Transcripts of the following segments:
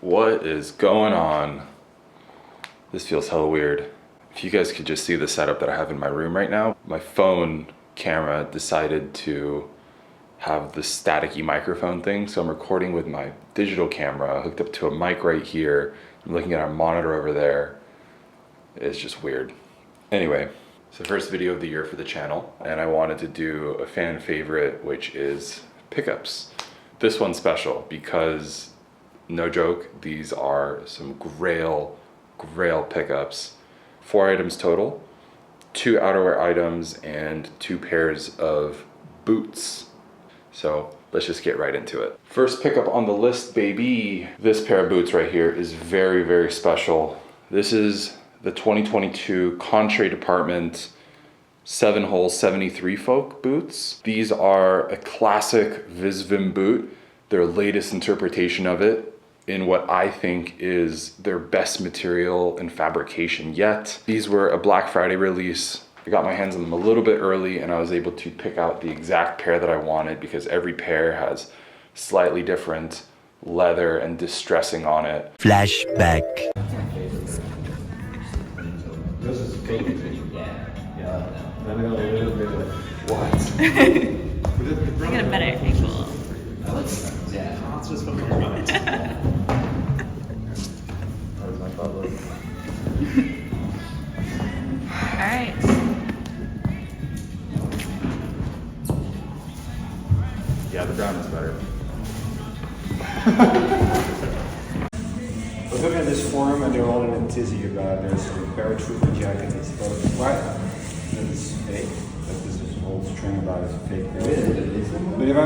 What is going on? This feels hella weird. If you guys could just see the setup that I have in my room right now, my phone camera decided to have the staticky microphone thing. So I'm recording with my digital camera hooked up to a mic right here. I'm looking at a monitor over there. It's just weird. Anyway, it's the first video of the year for the channel, and I wanted to do a fan favorite, which is pickups. This one's special because, no joke, these are some grail pickups. 4 items total, 2 outerwear items, and 2 pairs of boots. So let's just get right into it. First pickup on the list, baby. This pair of boots right here is very, very special. This is the 2022 Contray Department 7-hole 73 folk boots. These are a classic VISVIM boot, their latest interpretation of it in what I think is their best material and fabrication yet. These were a Black Friday release. I got my hands on them a little bit early and I was able to pick out the exact pair that I wanted because every pair has slightly different leather and distressing on it. Flashback. This is big. Yeah. Then a little bit of what? I get a better angle. Yeah. Let's just put more on it. That was my thought. Alright. Yeah, the brown is better. I was looking at this forum and they were all in a tizzy about this paratrooper jacket that's supposed to be white. And it's fake. That this is whole string about is fake. But if I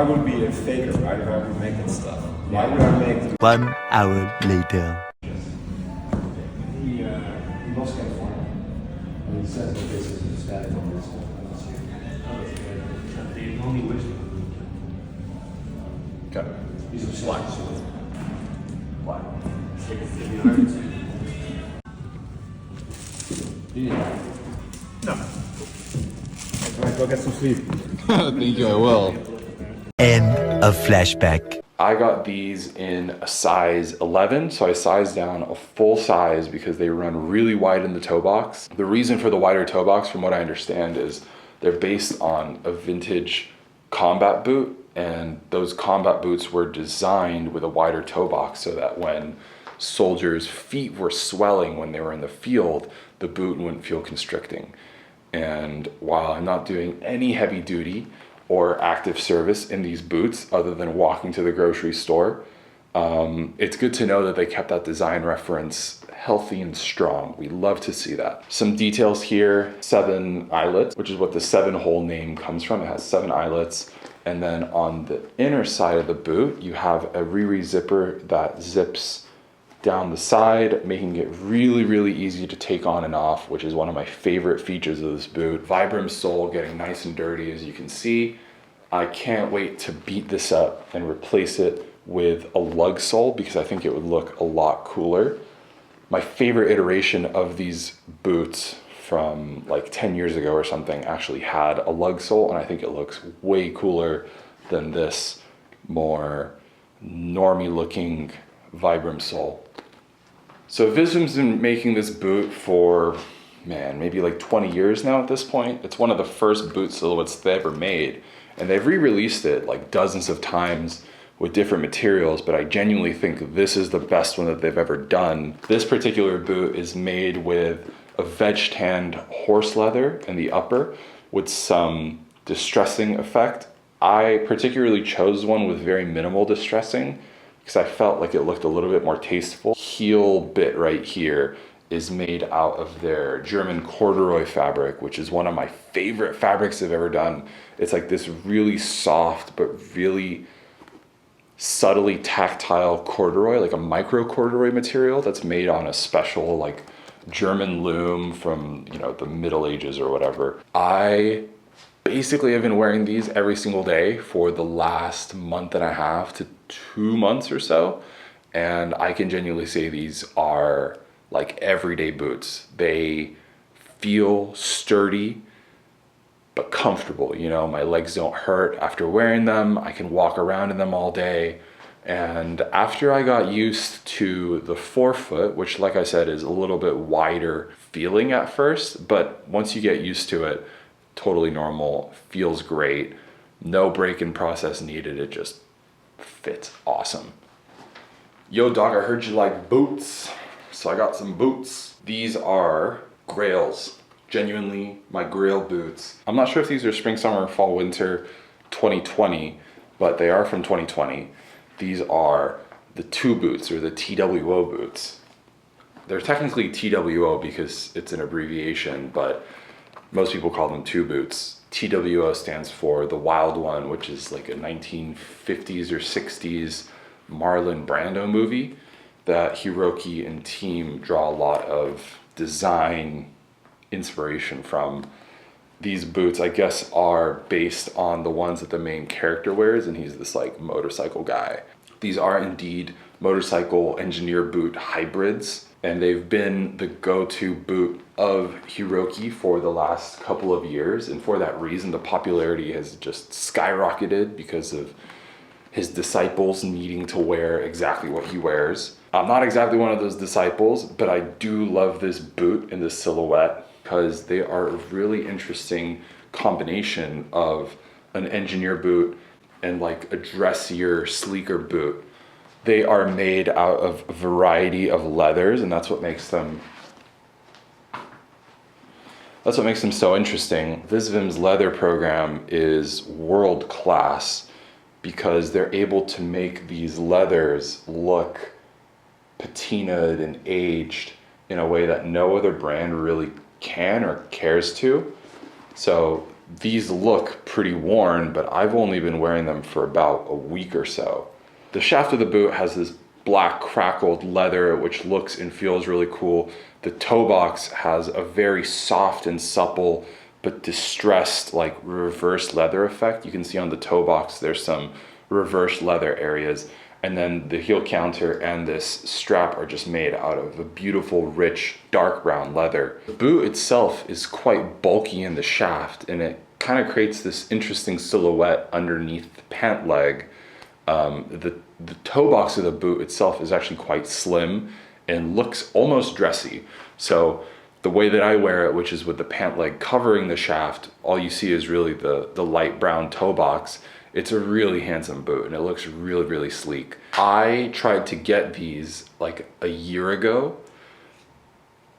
would be a faker, right? If I would make that stuff, why would I make the 1 hour later. He lost California. And he says that this is a static on this stuff. The only wish. Okay. He's a black. Black. No. Alright, go get some sleep. Thank you, I will. End of flashback. I got these in a size 11, so I sized down a full size because they run really wide in the toe box. The reason for the wider toe box, from what I understand, is they're based on a vintage combat boot, and those combat boots were designed with a wider toe box so that when soldiers' feet were swelling when they were in the field, the boot wouldn't feel constricting. And while I'm not doing any heavy duty or active service in these boots other than walking to the grocery store, it's good to know that they kept that design reference healthy and strong. We love to see that. Some details here: 7 eyelets, which is what the 7-hole name comes from. It has 7 eyelets. And then on the inner side of the boot, you have a Riri zipper that zips down the side, making it really easy to take on and off, which is one of my favorite features of this boot. VISVIM sole getting nice and dirty, as you can see. I can't wait to beat this up and replace it with a lug sole because I think it would look a lot cooler. My favorite iteration of these boots from like 10 years ago or something actually had a lug sole, and I think it looks way cooler than this more normie looking VISVIM sole. So VISVIM's been making this boot for, man, maybe like 20 years now at this point. It's one of the first boot silhouettes they ever made, and they've re-released it like dozens of times with different materials, but I genuinely think this is the best one that they've ever done. This particular boot is made with a veg-tanned horse leather in the upper with some distressing effect. I particularly chose one with very minimal distressing because I felt like it looked a little bit more tasteful. Heel bit right here is made out of their German corduroy fabric, which is one of my favorite fabrics they've ever done. It's like this really soft but really subtly tactile corduroy, like a micro corduroy material that's made on a special like German loom from, you know, the Middle Ages or whatever. I basically have been wearing these every single day for the last month and a half to 2 months or so, and I can genuinely say these are like everyday boots. They feel sturdy but comfortable, you know. My legs don't hurt after wearing them. I can walk around in them all day, And after I got used to the forefoot, which like I said is a little bit wider feeling at first, but once you get used to it, totally normal, feels great, no break-in process needed, it just fits awesome. Yo dog, I heard you like boots, so I got some boots. These are Grails, genuinely my Grail boots. I'm not sure if these are spring, summer, fall, winter 2020, but they are from 2020. These are the T.W.O boots, or the T.W.O boots. They're technically T.W.O because it's an abbreviation, but most people call them T.W.O boots. T.W.O stands for the Wild One, which is like a 1950s or 60s Marlon Brando movie that Hiroki and team draw a lot of design inspiration from. These boots, I guess, are based on the ones that the main character wears, and he's this like motorcycle guy. These are indeed motorcycle engineer boot hybrids, and they've been the go-to boot of Hiroki for the last couple of years, and for that reason the popularity has just skyrocketed because of his disciples needing to wear exactly what he wears. I'm not exactly one of those disciples, but I do love this boot and this silhouette because they are a really interesting combination of an engineer boot and like a dressier, sleeker boot. They are made out of a variety of leathers, and that's what makes them so interesting. VISVIM's leather program is world class because they're able to make these leathers look patinaed and aged in a way that no other brand really can or cares to. So these look pretty worn, but I've only been wearing them for about a week or so. The shaft of the boot has this black crackled leather, which looks and feels really cool. The toe box has a very soft and supple, but distressed, like reverse leather effect. You can see on the toe box, there's some reverse leather areas. And then the heel counter and this strap are just made out of a beautiful, rich, dark brown leather. The boot itself is quite bulky in the shaft, and it kind of creates this interesting silhouette underneath the pant leg. The toe box of the boot itself is actually quite slim and looks almost dressy. So the way that I wear it, which is with the pant leg covering the shaft, all you see is really the light brown toe box. It's a really handsome boot and it looks really, really sleek. I tried to get these like a year ago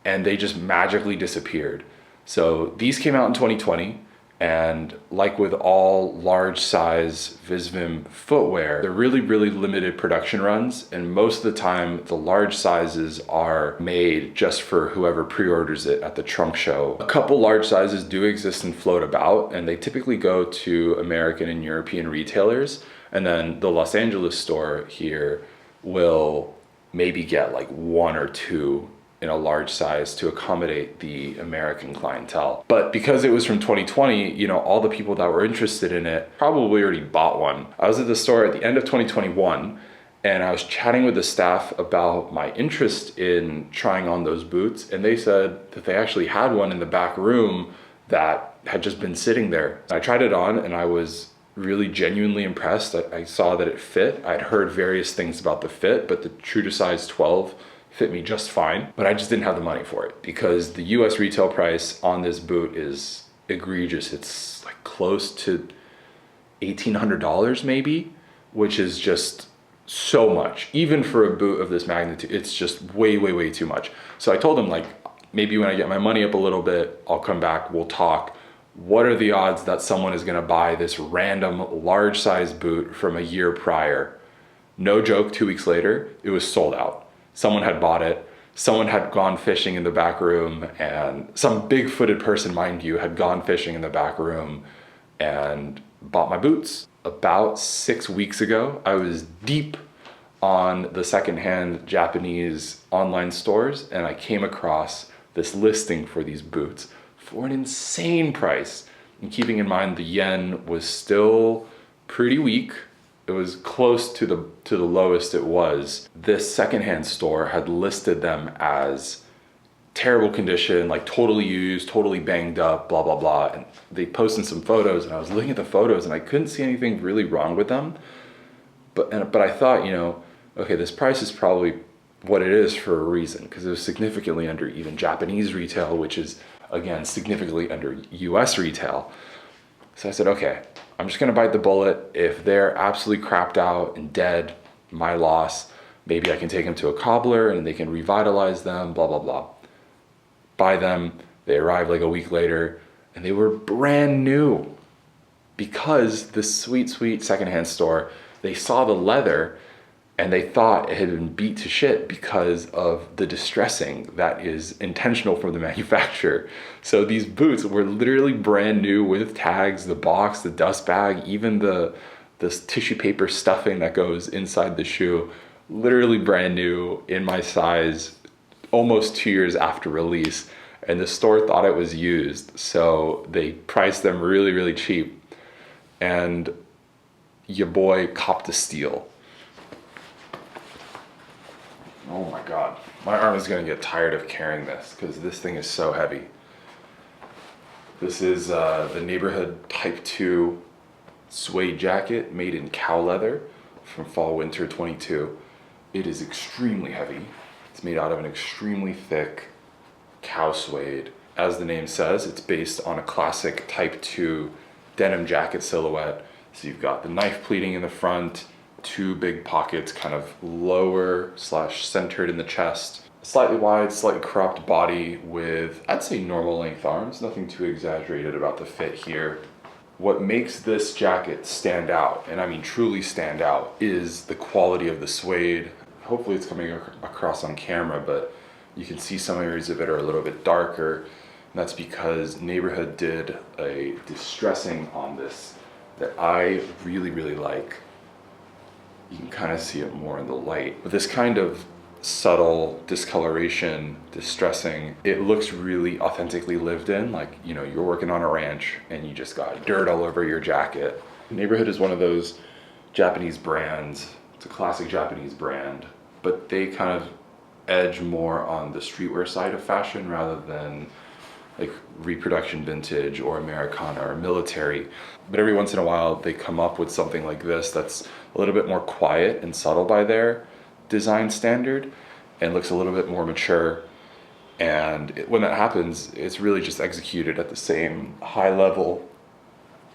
and they just magically disappeared. So these came out in 2020. And like with all large size VISVIM footwear, they're really, really limited production runs. And most of the time, the large sizes are made just for whoever pre-orders it at the trunk show. A couple large sizes do exist and float about, and they typically go to American and European retailers. And then the Los Angeles store here will maybe get like one or two in a large size to accommodate the American clientele. But because it was from 2020, you know, all the people that were interested in it probably already bought one. I was at the store at the end of 2021 and I was chatting with the staff about my interest in trying on those boots, and they said that they actually had one in the back room that had just been sitting there. I tried it on and I was really genuinely impressed. I saw that it fit. I'd heard various things about the fit, but the true to size 12 fit me just fine, but I just didn't have the money for it because the US retail price on this boot is egregious. It's like close to $1,800 maybe, which is just so much. Even for a boot of this magnitude, it's just way, way, way too much. So I told them, like, maybe when I get my money up a little bit, I'll come back, we'll talk. What are the odds that someone is gonna buy this random large size boot from a year prior? No joke, 2 weeks later, it was sold out. Someone had bought it, someone had gone fishing in the back room, and some big-footed person, mind you, had gone fishing in the back room and bought my boots. About 6 weeks ago, I was deep on the secondhand Japanese online stores, and I came across this listing for these boots for an insane price. And keeping in mind the yen was still pretty weak, it was close to the lowest it was. This secondhand store had listed them as terrible condition, like totally used, totally banged up, blah, blah, blah. And they posted some photos and I was looking at the photos and I couldn't see anything really wrong with them. But I thought, you know, okay, this price is probably what it is for a reason, because it was significantly under even Japanese retail, which is again significantly under US retail. So I said, okay, I'm just gonna bite the bullet. If they're absolutely crapped out and dead, my loss. Maybe I can take them to a cobbler and they can revitalize them, blah, blah, blah. Buy them, they arrived like a week later, and they were brand new. Because this sweet, sweet secondhand store, they saw the leather and they thought it had been beat to shit because of the distressing that is intentional from the manufacturer. So these boots were literally brand new with tags, the box, the dust bag, even this tissue paper stuffing that goes inside the shoe, literally brand new in my size, almost 2 years after release. And the store thought it was used, so they priced them really, really cheap. And your boy copped a steal. Oh my God, my arm is gonna get tired of carrying this because this thing is so heavy. This is the Neighborhood Type 2 suede jacket made in cow leather from fall winter 22. It is extremely heavy. It's made out of an extremely thick cow suede. As the name says, it's based on a classic Type 2 denim jacket silhouette. So you've got the knife pleating in the front, two big pockets kind of lower / centered in the chest, slightly wide, slightly cropped body with, I'd say, normal length arms, nothing too exaggerated about the fit here. What makes this jacket stand out, and I mean truly stand out, is the quality of the suede. Hopefully it's coming across on camera, but you can see some areas of it are a little bit darker. And that's because Neighborhood did a distressing on this that I really, really like. You can kind of see it more in the light. But this kind of subtle discoloration, distressing, it looks really authentically lived in, like, you know, you're working on a ranch and you just got dirt all over your jacket. Neighborhood is one of those Japanese brands. It's a classic Japanese brand, but they kind of edge more on the streetwear side of fashion rather than like reproduction vintage or Americana or military. But every once in a while they come up with something like this that's a little bit more quiet and subtle by their design standard and looks a little bit more mature. And when that happens, it's really just executed at the same high level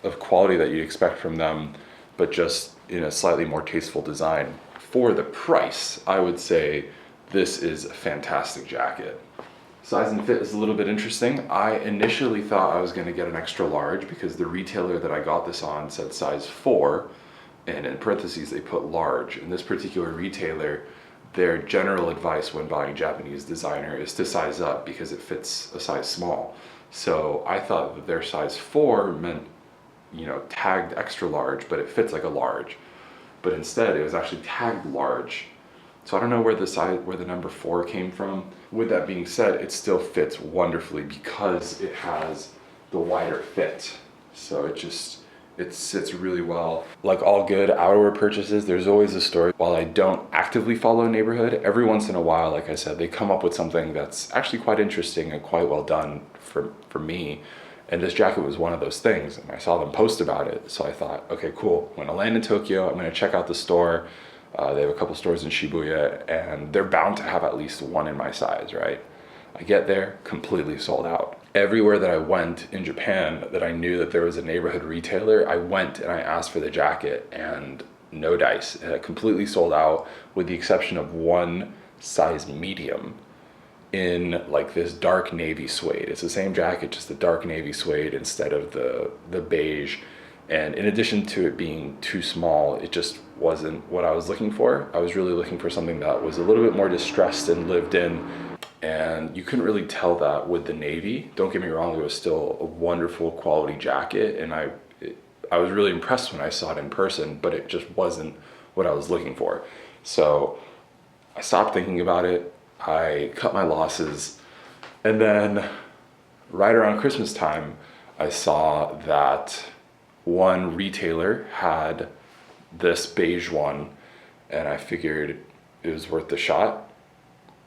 of quality that you'd expect from them, but just in a slightly more tasteful design. For the price, I would say this is a fantastic jacket. Size and fit is a little bit interesting. I initially thought I was gonna get an extra large because the retailer that I got this on said size 4, and in parentheses they put large. And this particular retailer, their general advice when buying Japanese designer is to size up because it fits a size small. So I thought that their size 4 meant, you know, tagged extra large, but it fits like a large. But instead it was actually tagged large. So I don't know where the number 4 came from. With that being said, it still fits wonderfully because it has the wider fit. So it sits really well. Like all good outerwear purchases, there's always a story. While I don't actively follow Neighborhood, every once in a while, like I said, they come up with something that's actually quite interesting and quite well done for me. And this jacket was one of those things, and I saw them post about it. So I thought, okay, cool. When I land in Tokyo, I'm gonna check out the store. They have a couple stores in Shibuya, and they're bound to have at least one in my size, right? I get there, completely sold out. Everywhere that I went in Japan that I knew that there was a Neighborhood retailer, I went and I asked for the jacket, and no dice. It completely sold out with the exception of one size medium in like this dark navy suede. It's the same jacket, just the dark navy suede instead of the beige. And in addition to it being too small, it just wasn't what I was looking for. I was really looking for something that was a little bit more distressed and lived in. And you couldn't really tell that with the navy. Don't get me wrong, it was still a wonderful quality jacket. And I was really impressed when I saw it in person, but it just wasn't what I was looking for. So I stopped thinking about it. I cut my losses. And then right around Christmas time, I saw that one retailer had this beige one, and I figured it was worth the shot.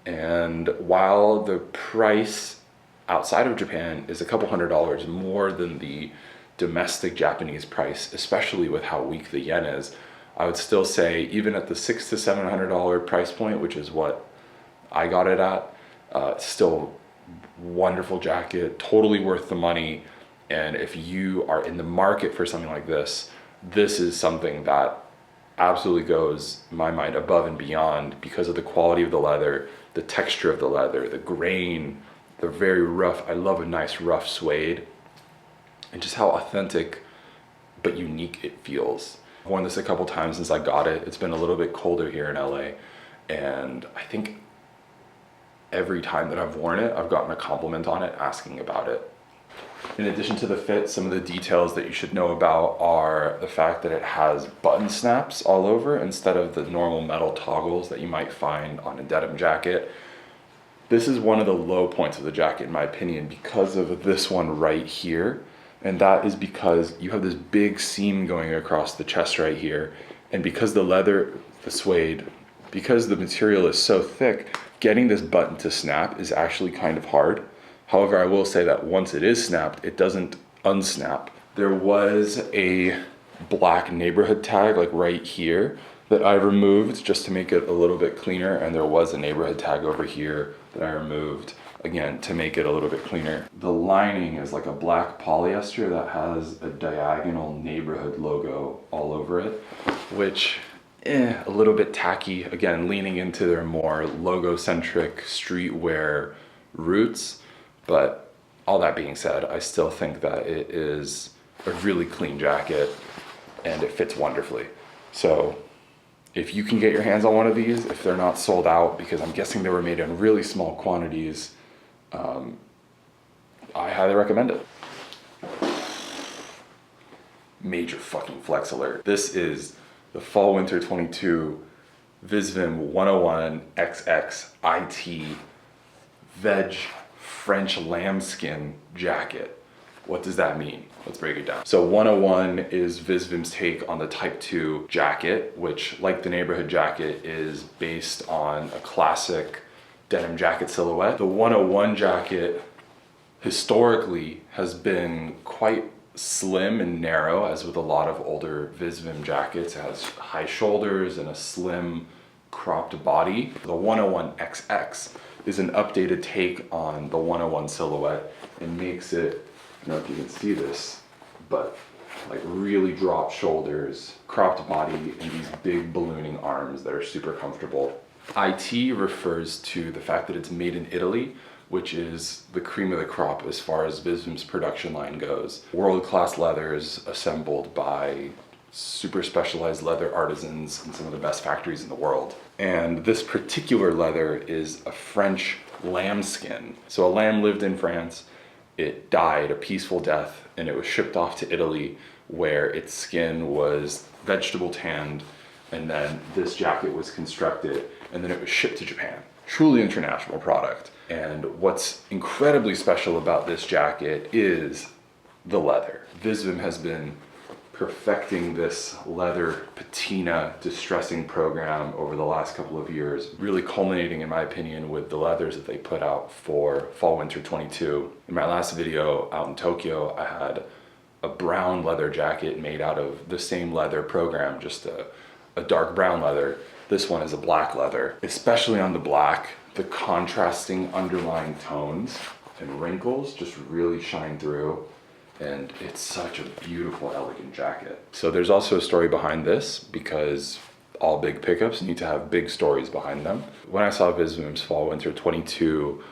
And while the price outside of Japan is a couple $100s more than the domestic Japanese price, especially with how weak the yen is, I would still say even at the $600 to $700 price point, which is what I got it at, it's still wonderful jacket, totally worth the money. And if you are in the market for something like this is something that absolutely goes, in my mind, above and beyond because of the quality of the leather, the texture of the leather, the grain, the very rough. I love a nice rough suede, and just how authentic but unique it feels. I've worn this a couple times since I got it. It's been a little bit colder here in LA, and I think every time that I've worn it, I've gotten a compliment on it asking about it. In addition to the fit, some of the details that you should know about are the fact that it has button snaps all over instead of the normal metal toggles that you might find on a denim jacket. This is one of the low points of the jacket in my opinion because of this one right here. And that is because you have this big seam going across the chest right here. And because the leather, the suede, because the material is so thick, getting this button to snap is actually kind of hard. However, I will say that once it is snapped, it doesn't unsnap. There was a black neighborhood tag like right here that I removed just to make it a little bit cleaner. And there was a neighborhood tag over here that I removed, again, to make it a little bit cleaner. The lining is like a black polyester that has a diagonal neighborhood logo all over it, which, a little bit tacky, again, leaning into their more logo-centric streetwear roots. But all that being said, I still think that it is a really clean jacket and it fits wonderfully. So if you can get your hands on one of these, if they're not sold out, because I'm guessing they were made in really small quantities, I highly recommend it. Major fucking flex alert. This is the Fall Winter 22 VISVIM 101 XX IT Veg French lambskin jacket. What does that mean? Let's break it down. So 101 is VISVIM's take on the Type 2 jacket, which, like the neighborhood jacket, is based on a classic denim jacket silhouette. The 101 jacket historically has been quite slim and narrow, as with a lot of older VISVIM jackets. It has high shoulders and a slim cropped body. The 101 XX is an updated take on the 101 silhouette and makes it, I don't know if you can see this, but like really drop shoulders, cropped body, and these big ballooning arms that are super comfortable. IT refers to the fact that it's made in Italy, which is the cream of the crop as far as VISVIM's production line goes. World-class leathers assembled by super specialized leather artisans in some of the best factories in the world. And this particular leather is a French lambskin. So a lamb lived in France, it died a peaceful death, and it was shipped off to Italy where its skin was vegetable tanned, and then this jacket was constructed, and then it was shipped to Japan. Truly international product. And what's incredibly special about this jacket is the leather. VISVIM has been perfecting this leather patina distressing program over the last couple of years, really culminating, in my opinion, with the leathers that they put out for Fall Winter 22. In my last video out in Tokyo, I had a brown leather jacket made out of the same leather program, just a dark brown leather. This one is a black leather. Especially on the black, the contrasting underlying tones and wrinkles just really shine through. And it's such a beautiful, elegant jacket. So there's also a story behind this, because all big pickups need to have big stories behind them. When I saw VISVIM's Fall Winter 22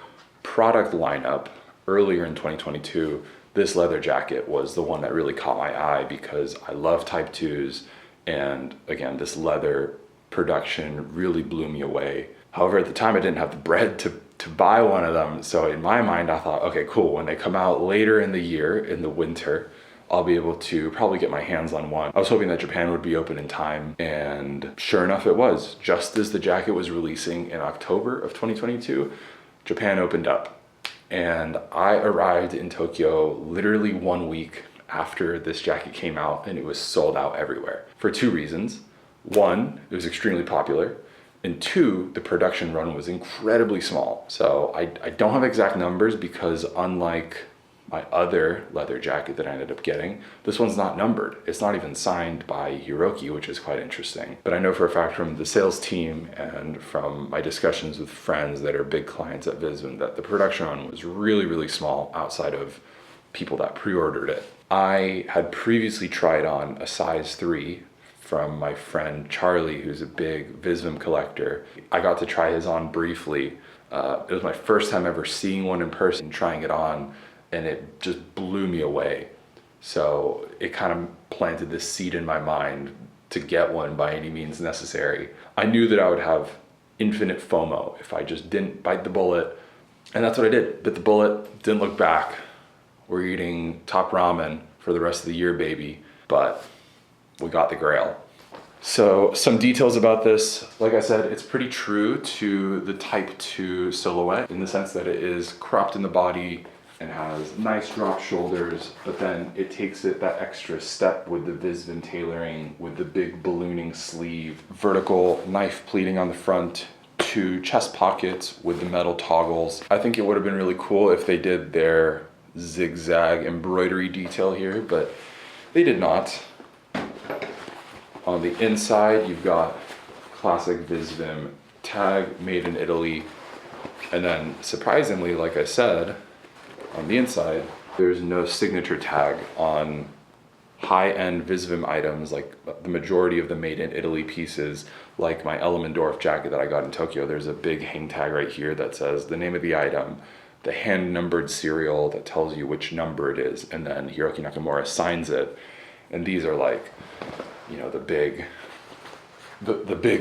product lineup earlier in 2022, this leather jacket was the one that really caught my eye, because I love Type 2s, and again, this leather production really blew me away. However, at the time I didn't have the bread to buy one of them, so in my mind I thought, okay, cool, when they come out later in the year, in the winter, I'll be able to probably get my hands on one. I was hoping that Japan would be open in time, and sure enough it was. Just as the jacket was releasing in October of 2022, Japan opened up. And I arrived in Tokyo literally 1 week after this jacket came out, and it was sold out everywhere. For two reasons. One, it was extremely popular. And two, the production run was incredibly small. So I don't have exact numbers, because unlike my other leather jacket that I ended up getting, this one's not numbered. It's not even signed by Hiroki, which is quite interesting. But I know for a fact from the sales team and from my discussions with friends that are big clients at VISVIM that the production run was really, really small outside of people that pre-ordered it. I had previously tried on a size 3 from my friend Charlie, who's a big VISVIM collector. I got to try his on briefly. It was my first time ever seeing one in person, trying it on, and it just blew me away. So it kind of planted this seed in my mind to get one by any means necessary. I knew that I would have infinite FOMO if I just didn't bite the bullet, and that's what I did. Bit the bullet, didn't look back. We're eating top ramen for the rest of the year, baby, but we got the grail. So some details about this, like I said, it's pretty true to the Type 2 silhouette in the sense that it is cropped in the body and has nice drop shoulders, but then it takes it that extra step with the VISVIM tailoring, with the big ballooning sleeve, vertical knife pleating on the front, 2 chest pockets with the metal toggles. I think it would have been really cool if they did their zigzag embroidery detail here, but they did not. On the inside, you've got classic VISVIM tag, made in Italy. And then surprisingly, like I said, on the inside, there's no signature tag on high-end VISVIM items, like the majority of the made in Italy pieces, like my Elmendorf jacket that I got in Tokyo. There's a big hang tag right here that says the name of the item, the hand-numbered serial that tells you which number it is, and then Hiroki Nakamura signs it. And these are like, you know, the big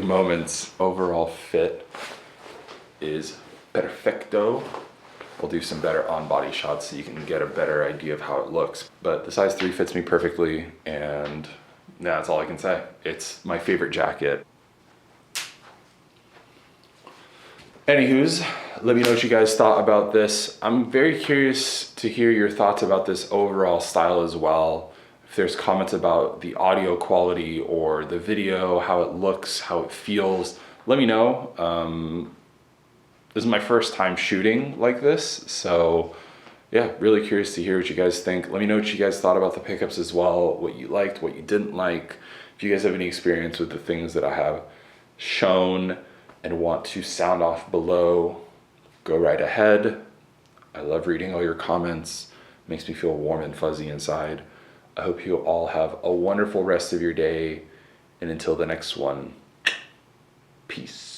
moments. Overall fit is perfecto. We'll do some better on-body shots so you can get a better idea of how it looks. But the size 3 fits me perfectly, and that's all I can say. It's my favorite jacket. Anywho's, let me know what you guys thought about this. I'm very curious to hear your thoughts about this overall style as well. If there's comments about the audio quality or the video, how it looks, how it feels, let me know. This is my first time shooting like this, so yeah, really curious to hear what you guys think. Let me know what you guys thought about the pickups as well, what you liked, what you didn't like. If you guys have any experience with the things that I have shown and want to sound off below, go right ahead. I love reading all your comments. It makes me feel warm and fuzzy inside. I hope you all have a wonderful rest of your day, and until the next one, peace.